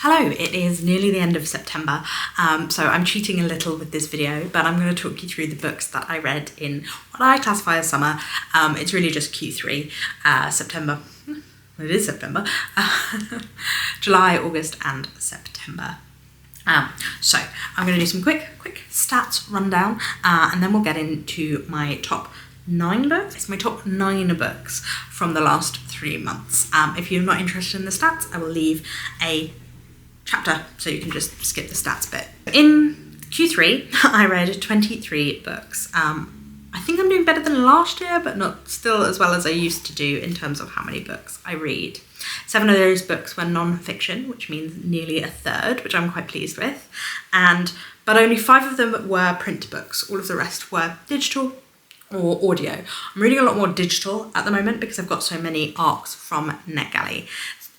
Hello, it is nearly the end of September, so I'm cheating a little with this video, but I'm going to talk you through the books that I read in what I classify as summer. It's really just Q3, September, well, it is September, July, August and September. So I'm going to do some quick stats rundown, and then we'll get into my top 9 books. It's my top 9 books from the last 3 months. If you're not interested in the stats, I will leave a chapter so you can just skip the stats bit. In Q3, I read 23 books. I think I'm doing better than last year, but not still as well as I used to do in terms of how many books I read. 7 of those books were non-fiction, which means nearly a third, which I'm quite pleased with. But only 5 of them were print books. All of the rest were digital or audio. I'm reading a lot more digital at the moment because I've got so many ARCs from NetGalley.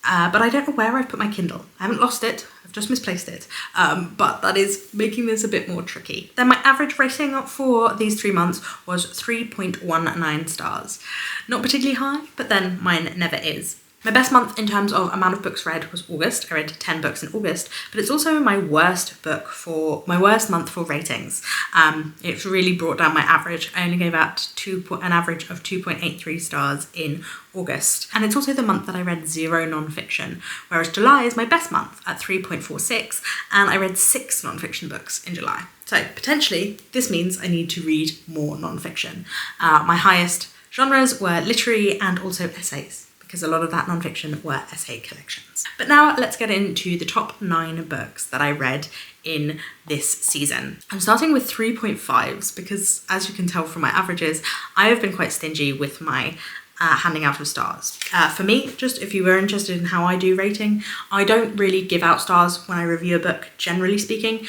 But I don't know where I've put my Kindle. I haven't lost it, I've just misplaced it. But that is making this a bit more tricky. Then my average rating for these 3 months was 3.19 stars. Not particularly high, but then mine never is. My best month in terms of amount of books read was August. I read 10 books in August, but it's also my worst month for ratings. It's really brought down my average. I only gave out an average of 2.83 stars in August. And it's also the month that I read 0 non-fiction, whereas July is my best month at 3.46, and I read 6 non-fiction books in July. So potentially this means I need to read more non-fiction. My highest genres were literary and also essays, because a lot of that non-fiction were essay collections. But now let's get into the top 9 books that I read in this season. I'm starting with 3.5s because, as you can tell from my averages, I have been quite stingy with my handing out of stars. For me, just if you were interested in how I do rating, I don't really give out stars when I review a book, generally speaking,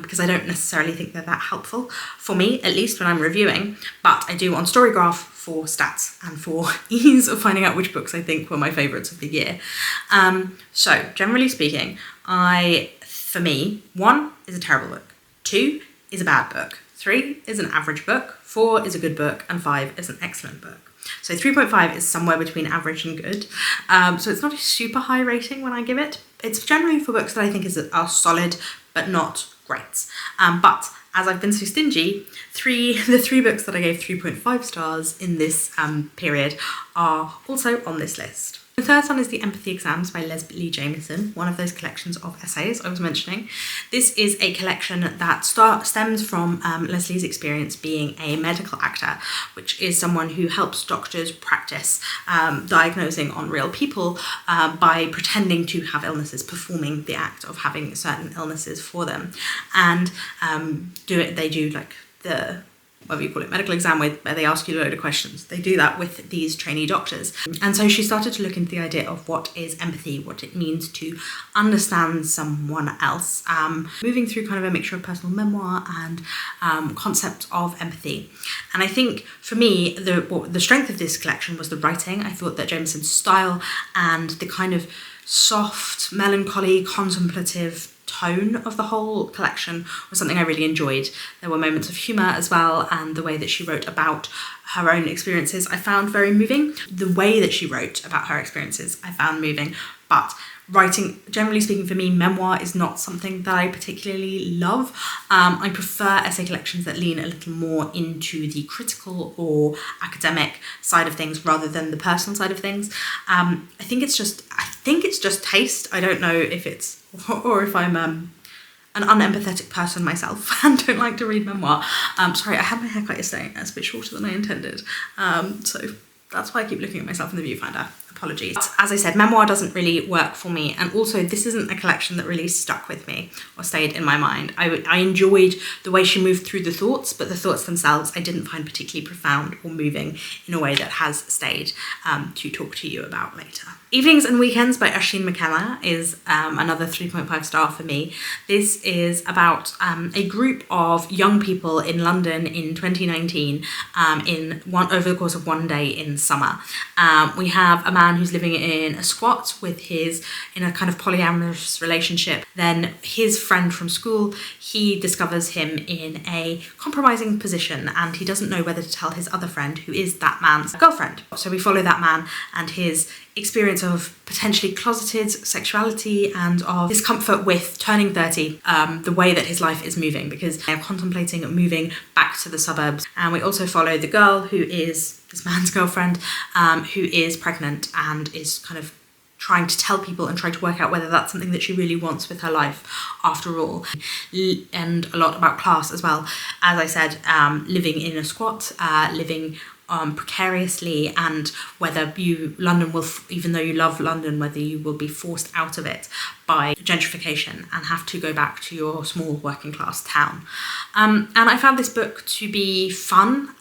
because I don't necessarily think they're that helpful, for me, at least when I'm reviewing, but I do on Storygraph for stats and for ease of finding out which books I think were my favourites of the year. So, generally speaking, for me, 1 is a terrible book, 2 is a bad book, 3 is an average book, 4 is a good book, and 5 is an excellent book. So 3.5 is somewhere between average and good. So it's not a super high rating when I give it. It's generally for books that I think are solid, but not great. But as I've been so stingy, the 3 books that I gave 3.5 stars in this period are also on this list. The third one is The Empathy Exams by Leslie Jamison, one of those collections of essays I was mentioning. This is a collection that stems from Leslie's experience being a medical actor, which is someone who helps doctors practice diagnosing on real people by pretending to have illnesses, performing the act of having certain illnesses for them. And they do like the whatever you call it, medical exam where they ask you a load of questions. They do that with these trainee doctors. And so she started to look into the idea of what is empathy, what it means to understand someone else, moving through kind of a mixture of personal memoir and concept of empathy. And I think for me, the strength of this collection was the writing. I thought that Jamison's style and the kind of soft, melancholy, contemplative tone of the whole collection was something I really enjoyed. There were moments of humour as well, and the way that she wrote about her own experiences I found very moving. The way that she wrote about her experiences I found moving, but writing, generally speaking, for me, memoir is not something that I particularly love. I prefer essay collections that lean a little more into the critical or academic side of things rather than the personal side of things. I think it's just taste. I don't know if it's, or if I'm an unempathetic person myself and don't like to read memoir. Sorry, I had my haircut yesterday. It's a bit shorter than I intended. So that's why I keep looking at myself in the viewfinder. Apologies. As I said, memoir doesn't really work for me, and also this isn't a collection that really stuck with me or stayed in my mind. I enjoyed the way she moved through the thoughts, but the thoughts themselves I didn't find particularly profound or moving in a way that has stayed to talk to you about later. Evenings and Weekends by Oisin McKenna is another 3.5 star for me. This is about a group of young people in London in 2019 over the course of one day in summer. We have a man man who's living in a squat in a kind of polyamorous relationship. Then his friend from school, he discovers him in a compromising position and he doesn't know whether to tell his other friend, who is that man's girlfriend. So we follow that man and his experience of potentially closeted sexuality and of discomfort with turning 30, the way that his life is moving, because they're contemplating moving back to the suburbs. And we also follow the girl who is this man's girlfriend, who is pregnant and is kind of trying to tell people and trying to work out whether that's something that she really wants with her life after all. And a lot about class as well. As I said, living in a squat, living precariously, and whether London will, even though you love London, whether you will be forced out of it by gentrification and have to go back to your small working class town. And I found this book to be fun.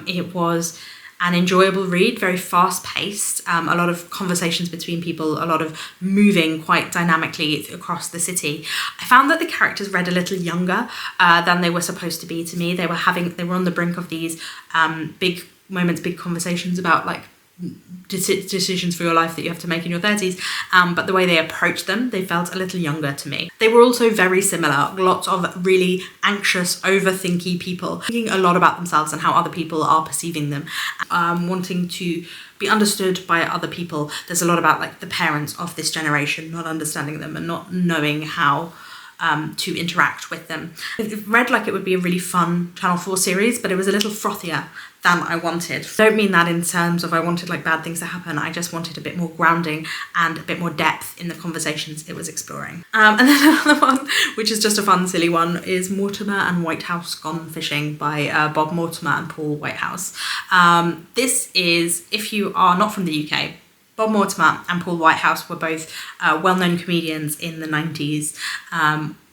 It was an enjoyable read, very fast paced, a lot of conversations between people, a lot of moving quite dynamically across the city. I found that the characters read a little younger than they were supposed to be to me. They were on the brink of these big moments, big conversations about like decisions for your life that you have to make in your 30s, but the way they approached them, they felt a little younger to me. They were also very similar, lots of really anxious, overthinky people, thinking a lot about themselves and how other people are perceiving them, wanting to be understood by other people. There's a lot about like the parents of this generation, not understanding them and not knowing how to interact with them. It read like it would be a really fun Channel 4 series, but it was a little frothier than I wanted. I don't mean that in terms of I wanted like bad things to happen. I just wanted a bit more grounding and a bit more depth in the conversations it was exploring. And then another one, which is just a fun, silly one, is Mortimer and Whitehouse Gone Fishing by Bob Mortimer and Paul Whitehouse. This is, if you are not from the UK, Bob Mortimer and Paul Whitehouse were both well-known comedians in the 90s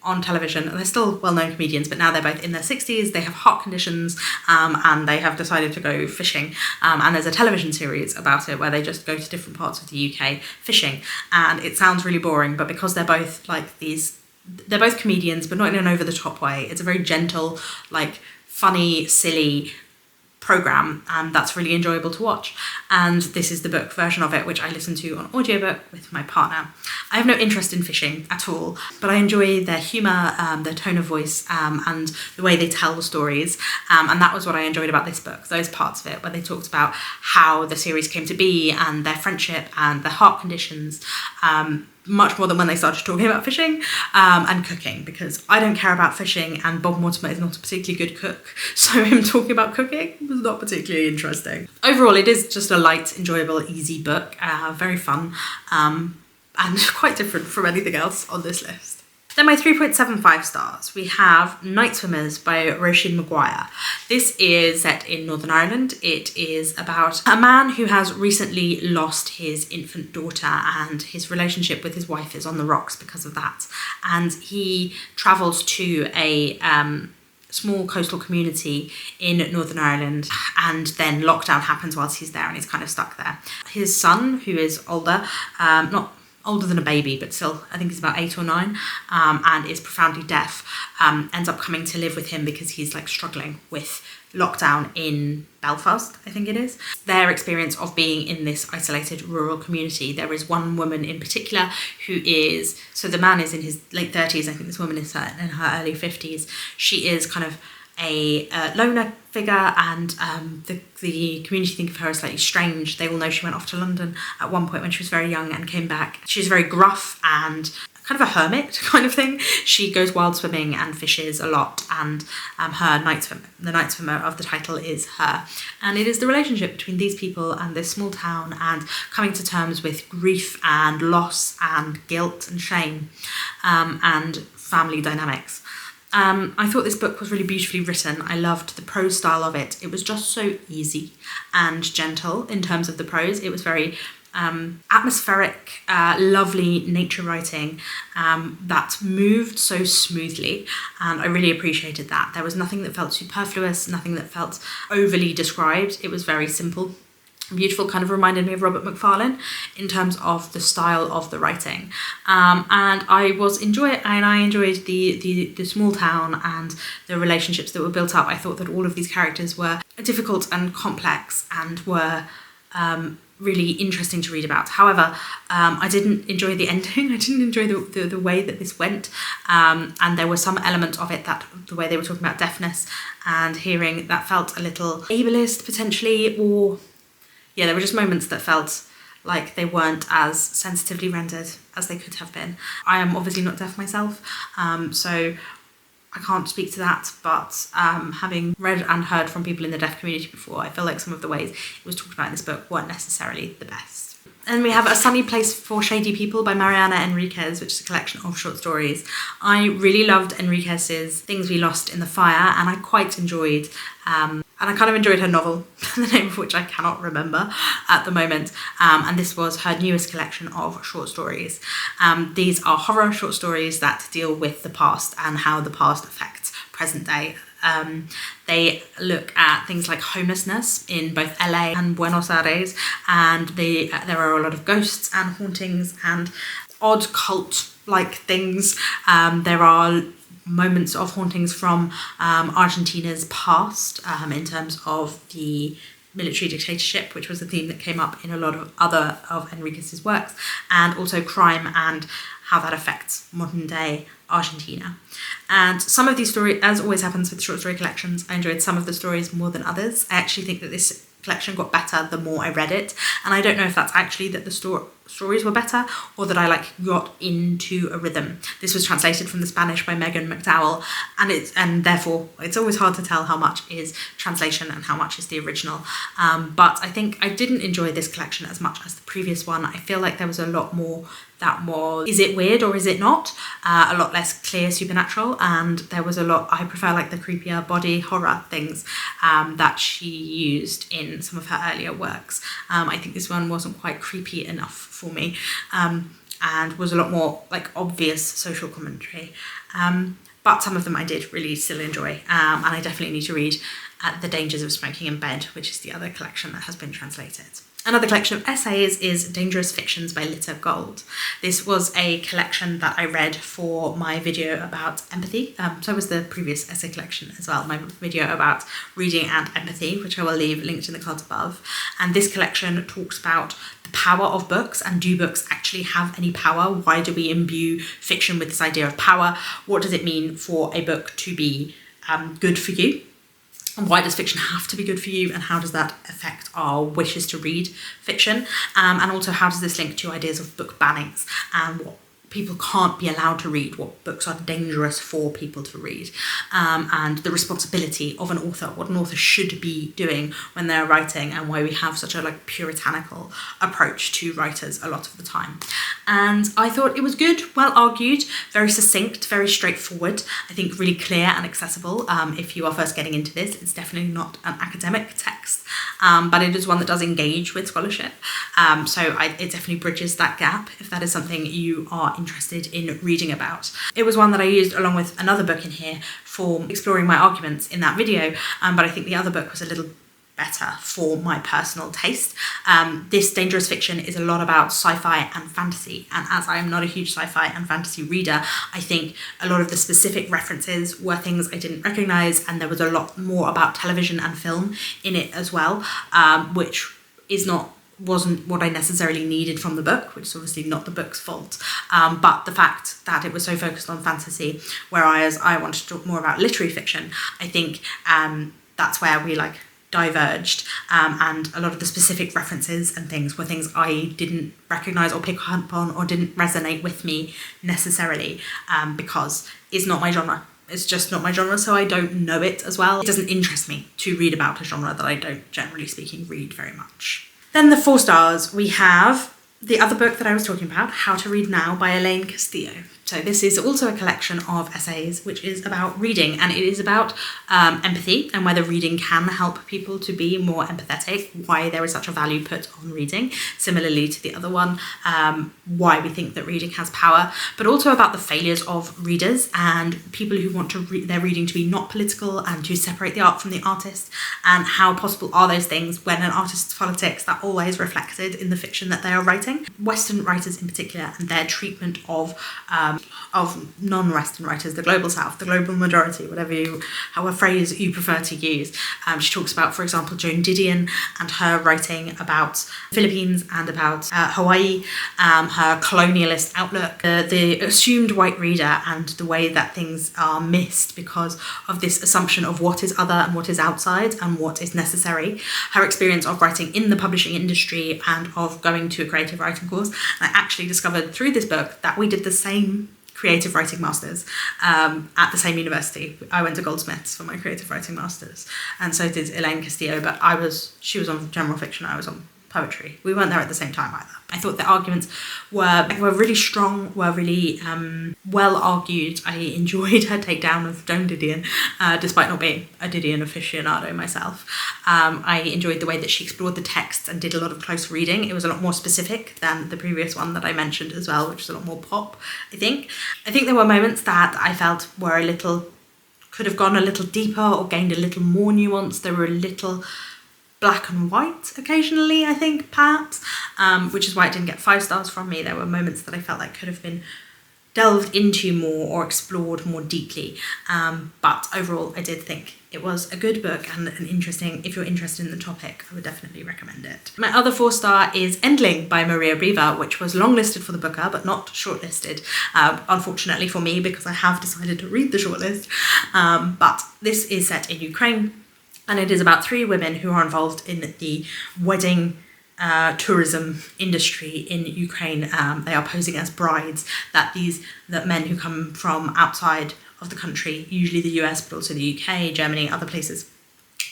on television. They're still well-known comedians, but now they're both in their 60s. They have heart conditions and they have decided to go fishing. And there's a television series about it where they just go to different parts of the UK fishing. And it sounds really boring, but because they're both like they're both comedians, but not in an over-the-top way. It's a very gentle, like funny, silly program, and that's really enjoyable to watch. And this is the book version of it, which I listened to on audiobook with my partner. I have no interest in fishing at all, but I enjoy their humour, their tone of voice, and the way they tell the stories. And that was what I enjoyed about this book, those parts of it where they talked about how the series came to be and their friendship and their heart conditions, much more than when they started talking about fishing and cooking, because I don't care about fishing and Bob Mortimer is not a particularly good cook, so him talking about cooking was not particularly interesting. Overall, it is just a light, enjoyable, easy book, very fun, and quite different from anything else on this list. Then my 3.75 stars, we have Night Swimmers by Roisin Maguire. This is set in Northern Ireland. It is about a man who has recently lost his infant daughter and his relationship with his wife is on the rocks because of that. And he travels to a small coastal community in Northern Ireland, and then lockdown happens whilst he's there and he's kind of stuck there. His son, who is older, not older than a baby, but still, I think he's about 8 or 9, and is profoundly deaf, ends up coming to live with him because he's like struggling with lockdown in Belfast, I think it is. Their experience of being in this isolated rural community. There is one woman in particular who is, so the man is in his late 30s, I think this woman is in her early 50s. She is kind of a loner figure, and the community think of her as slightly strange. They all know she went off to London at one point when she was very young and came back. She's very gruff and kind of a hermit kind of thing. She goes wild swimming and fishes a lot, and the night swimmer of the title is her. And it is the relationship between these people and this small town and coming to terms with grief and loss and guilt and shame, and family dynamics. I thought this book was really beautifully written. I loved the prose style of it. It was just so easy and gentle in terms of the prose. It was very atmospheric, lovely nature writing that moved so smoothly, and I really appreciated that. There was nothing that felt superfluous, nothing that felt overly described. It was very simple. Beautiful, kind of reminded me of Robert Macfarlane in terms of the style of the writing, and I enjoyed the small town and the relationships that were built up. I thought that all of these characters were difficult and complex and were really interesting to read about. However, I didn't enjoy the ending. I didn't enjoy the way that this went, and there were some elements of it, that the way they were talking about deafness and hearing, that felt a little ableist potentially, or yeah, there were just moments that felt like they weren't as sensitively rendered as they could have been. I am obviously not deaf myself, so I can't speak to that, but having read and heard from people in the deaf community before, I feel like some of the ways it was talked about in this book weren't necessarily the best. And we have A Sunny Place for Shady People by Mariana Enriquez, which is a collection of short stories. I really loved Enriquez's Things We Lost in the Fire, and I quite enjoyed, and I kind of enjoyed her novel, the name of which I cannot remember at the moment, and this was her newest collection of short stories. These are horror short stories that deal with the past and how the past affects present day. They look at things like homelessness in both LA and Buenos Aires, and there are a lot of ghosts and hauntings and odd cult-like things. There are moments of hauntings from Argentina's past, in terms of the military dictatorship, which was a theme that came up in a lot of other of Enriquez's works, and also crime and how that affects modern day Argentina. And some of these stories, as always happens with short story collections, I enjoyed some of the stories more than others. I actually think that this collection got better the more I read it, and I don't know if that's actually that the stories were better or that I got into a rhythm. This was translated from the Spanish by Megan McDowell, and therefore it's always hard to tell how much is translation and how much is the original. But I think I didn't enjoy this collection as much as the previous one. I feel like there was a lot more that was, is it weird or is it not? A lot less clear supernatural, and there was a lot, I prefer the creepier body horror things that she used in some of her earlier works. I think this one wasn't quite creepy enough for me, and was a lot more obvious social commentary. But some of them I did really still enjoy, and I definitely need to read The Dangers of Smoking in Bed, which is the other collection that has been translated. Another collection of essays is Dangerous Fictions by Litta Gold. This was a collection that I read for my video about empathy. So was the previous essay collection as well, my video about reading and empathy, which I will leave linked in the cards above. And this collection talks about the power of books, and do books actually have any power? Why do we imbue fiction with this idea of power? What does it mean for a book to be good for you? And why does fiction have to be good for you, and how does that affect our wishes to read fiction? And also, how does this link to ideas of book bannings and what people can't be allowed to read, what books are dangerous for people to read, and the responsibility of an author, what an author should be doing when they're writing, and why we have such a puritanical approach to writers a lot of the time. And I thought it was good, well argued, very succinct, very straightforward, I think really clear and accessible. If you are first getting into this, it's definitely not an academic text, but it is one that does engage with scholarship. It definitely bridges that gap if that is something you are interested in reading about. It was one that I used along with another book in here for exploring my arguments in that video, but I think the other book was a little better for my personal taste. This Dangerous Fiction is a lot about sci-fi and fantasy, and as I am not a huge sci-fi and fantasy reader, I think a lot of the specific references were things I didn't recognise, and there was a lot more about television and film in it as well, which wasn't what I necessarily needed from the book, which is obviously not the book's fault, but the fact that it was so focused on fantasy, whereas I wanted to talk more about literary fiction, I think that's where we diverged, and a lot of the specific references and things were things I didn't recognise or pick up on or didn't resonate with me necessarily, because it's not my genre. It's just not my genre, so I don't know it as well. It doesn't interest me to read about a genre that I don't, generally speaking, read very much. Then the 4 stars, we have the other book that I was talking about, How to Read Now by Elaine Castillo. So this is also a collection of essays which is about reading, and it is about empathy and whether reading can help people to be more empathetic, why there is such a value put on reading, similarly to the other one, why we think that reading has power, but also about the failures of readers and people who want their reading to be not political and to separate the art from the artist, and how possible are those things when an artist's politics are always reflected in the fiction that they are writing. Western writers in particular and their treatment of of non-Western writers, the global South, the global majority, however phrase you prefer to use. She talks about, for example, Joan Didion and her writing about Philippines and about Hawaii, her colonialist outlook, the assumed white reader, and the way that things are missed because of this assumption of what is other and what is outside and what is necessary. Her experience of writing in the publishing industry and of going to a creative writing course. And I actually discovered through this book that we did the same creative writing masters at the same university. I went to Goldsmiths for my creative writing masters, and so did Elaine Castillo, but she was on general fiction, I was on poetry. We weren't there at the same time either. I thought the arguments were really strong, were really well argued. I enjoyed her takedown of Joan Didion, despite not being a Didion aficionado myself. I enjoyed the way that she explored the text and did a lot of close reading. It was a lot more specific than the previous one that I mentioned as well, which is a lot more pop, I think. I think there were moments that I felt could have gone a little deeper or gained a little more nuance. They were a little black and white occasionally, I think, perhaps, which is why it didn't get 5 stars from me. There were moments that I felt like could have been delved into more or explored more deeply. But overall, I did think it was a good book and an interesting, if you're interested in the topic, I would definitely recommend it. My other 4-star is Endling by Maria Riva, which was longlisted for the Booker, but not shortlisted, unfortunately for me, because I have decided to read the shortlist. But this is set in Ukraine, and it is about 3 women who are involved in the wedding tourism industry in Ukraine. They are posing as brides, that men who come from outside of the country, usually the US, but also the UK, Germany, other places,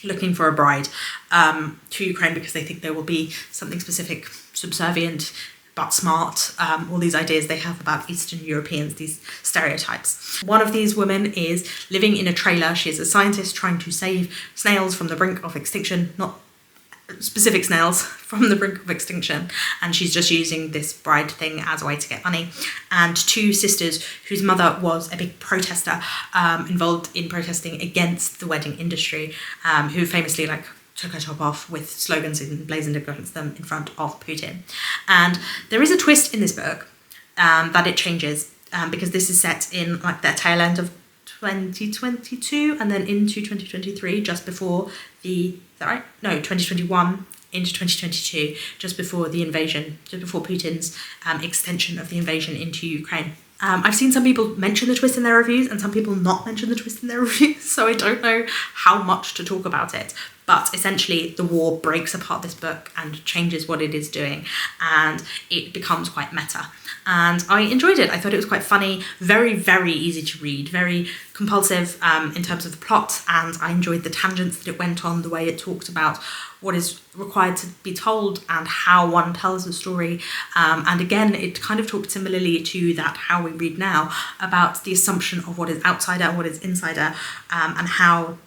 looking for a bride to Ukraine because they think there will be something specific, subservient, but smart, all these ideas they have about Eastern Europeans, these stereotypes. One of these women is living in a trailer. She is a scientist trying to save snails from the brink of extinction, not specific snails, from the brink of extinction, and she's just using this bride thing as a way to get money. And 2 sisters whose mother was a big protester, involved in protesting against the wedding industry, who famously took her top off with slogans emblazoned against them in front of Putin. And there is a twist in this book that it changes, because this is set in the tail end of 2022 and then into 2023, just before 2021 into 2022, just before the invasion, just before Putin's extension of the invasion into Ukraine. I've seen some people mention the twist in their reviews and some people not mention the twist in their reviews, so I don't know how much to talk about it. But essentially, the war breaks apart this book and changes what it is doing, and it becomes quite meta. And I enjoyed it. I thought it was quite funny, very, very easy to read, very compulsive in terms of the plot, and I enjoyed the tangents that it went on, the way it talked about what is required to be told and how one tells a story. And again, it kind of talked similarly to that How We Read Now, about the assumption of what is outsider and what is insider, and how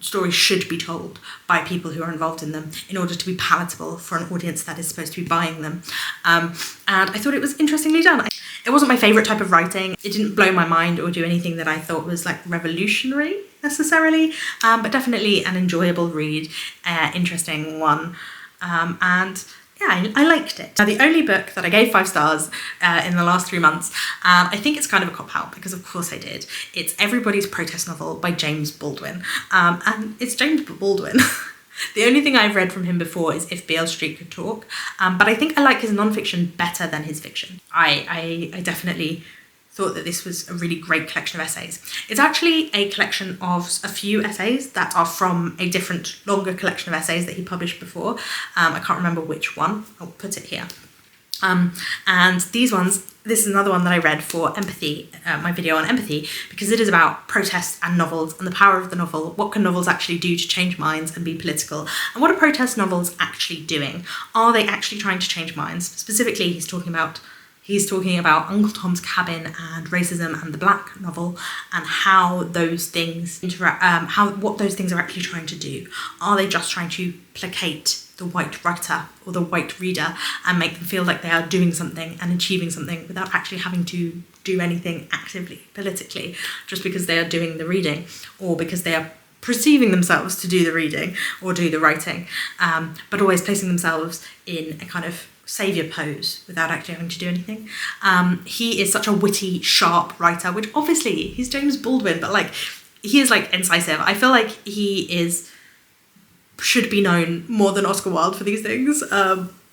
stories should be told by people who are involved in them in order to be palatable for an audience that is supposed to be buying them. And I thought it was interestingly done. It wasn't my favourite type of writing. It didn't blow my mind or do anything that I thought was revolutionary necessarily, but definitely an enjoyable read, interesting one. And yeah, I liked it. Now, the only book that I gave 5 stars in the last 3 months, I think it's kind of a cop-out because of course I did. It's Everybody's Protest Novel by James Baldwin. And it's James Baldwin. The only thing I've read from him before is If Beale Street Could Talk, but I think I like his non-fiction better than his fiction. I definitely thought that this was a really great collection of essays. It's actually a collection of a few essays that are from a different, longer collection of essays that he published before. I can't remember which one. I'll put it here. And these ones, this is another one that I read for Empathy, my video on empathy, because it is about protest and novels and the power of the novel. What can novels actually do to change minds and be political? And what are protest novels actually doing? Are they actually trying to change minds? Specifically, he's talking about Uncle Tom's Cabin and racism and the Black novel, and how those things what those things are actually trying to do. Are they just trying to placate the white writer or the white reader and make them feel like they are doing something and achieving something without actually having to do anything actively, politically, just because they are doing the reading or because they are perceiving themselves to do the reading or do the writing, but always placing themselves in a kind of saviour pose without actually having to do anything. He is such a witty, sharp writer, which obviously he's James Baldwin, but like he is like incisive. I feel like should be known more than Oscar Wilde for these things.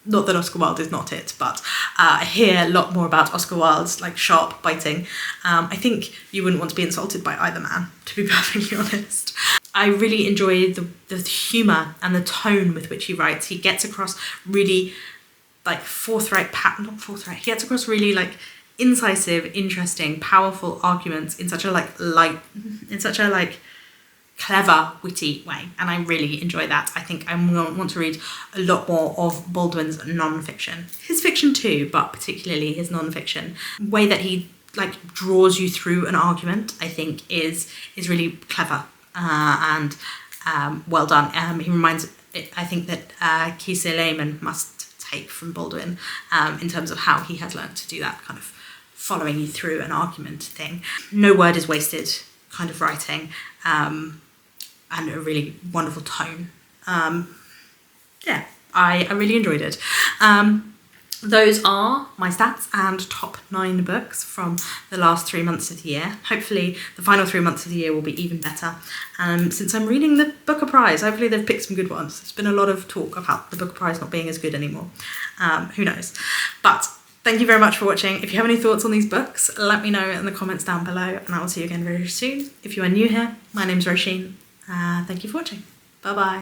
Not that Oscar Wilde is not it, but I hear a lot more about Oscar Wilde's like sharp biting. I think you wouldn't want to be insulted by either man, to be perfectly honest. I really enjoy the humour and the tone with which he writes. He gets across really like he gets across really like incisive, interesting, powerful arguments in such a clever, witty way, and I really enjoy that. I think I want to read a lot more of Baldwin's non-fiction. His fiction too, but particularly his non-fiction. The way that he like draws you through an argument, I think is really clever and well done. I think that Kingsley Lehman must take from Baldwin in terms of how he has learned to do that kind of following you through an argument thing. No word is wasted kind of writing. And a really wonderful tone. Yeah, I really enjoyed it. Those are my stats and top 9 books from the last 3 months of the year. Hopefully the final 3 months of the year will be even better. Since I'm reading the Booker Prize, hopefully they've picked some good ones. There's been a lot of talk about the Booker Prize not being as good anymore. Who knows? But thank you very much for watching. If you have any thoughts on these books, let me know in the comments down below, and I will see you again very soon. If you are new here, my name's Roisin. Thank you for watching. Bye bye.